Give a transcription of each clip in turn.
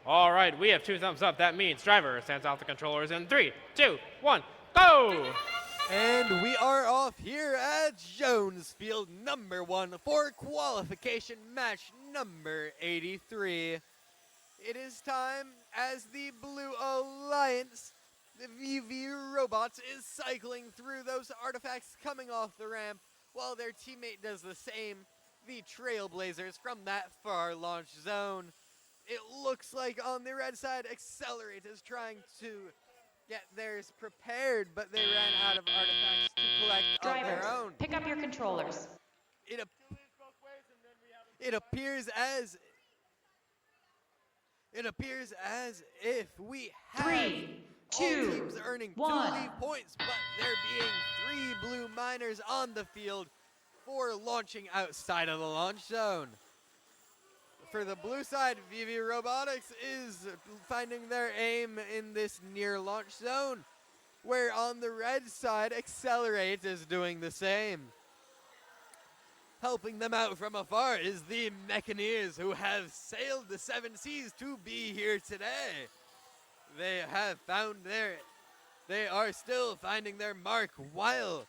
All right, we have 2 thumbs up. That means driver stands off the controllers in 3, 2, 1, go! And we are off here at Jones Field number 1 for qualification match number 83. It is time as the Blue Alliance, the VV Robots, is cycling through those artifacts coming off the ramp while their teammate does the same, the Trailblazers from that far launch zone. It looks like on the red side, Accelerate is trying to get theirs prepared, but they ran out of artifacts to collect on their own. Pick up your controllers. It appears as if we have 3, 2, all teams earning 2 1. lead points, but there being 3 blue miners on the field for launching outside of the launch zone. For the blue side, VV Robotics is finding their aim in this near launch zone, where on the red side, Accelerate is doing the same. Helping them out from afar is the Mechaniers, who have sailed the 7 seas to be here today. They are still finding their mark, while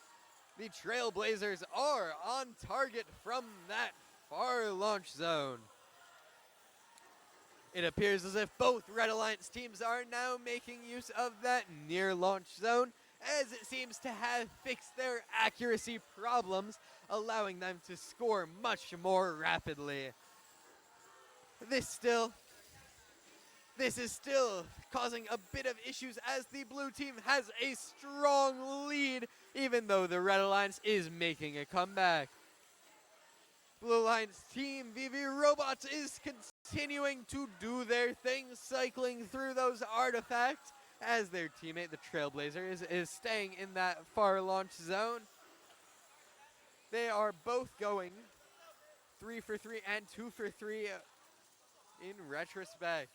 the Trailblazers are on target from that far launch zone. It appears as if both Red Alliance teams are now making use of that near launch zone, as it seems to have fixed their accuracy problems, allowing them to score much more rapidly. This is still causing a bit of issues as the blue team has a strong lead, even though the Red Alliance is making a comeback. Blue Alliance team VV Robots is continuing to do their thing, cycling through those artifacts, as their teammate, the Trailblazer, is staying in that far launch zone. They are both going 3 for 3 and 2 for 3 in retrospect.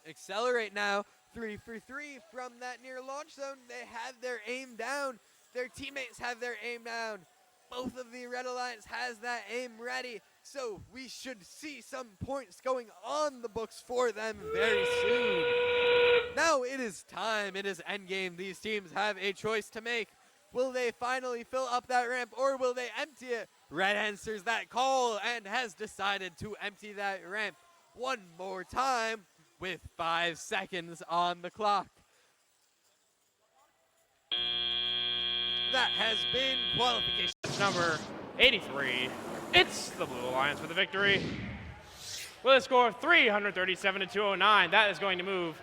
Accelerate now, 3 for 3 from that near launch zone. They have their aim down. Their teammates have their aim down. Both of the Red Alliance has that aim ready, so we should see some points going on the books for them very soon. Now it is time. It is endgame. These teams have a choice to make. Will they finally fill up that ramp, or will they empty it? Red answers that call and has decided to empty that ramp one more time with 5 seconds on the clock. That has been qualification Number 83. It's the Blue Alliance for the victory. With a score of 337 to 209, that is going to move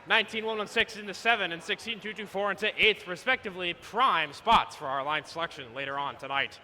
19-116 into 7 and 16-224 into 8th, respectively, prime spots for our alliance selection later on tonight.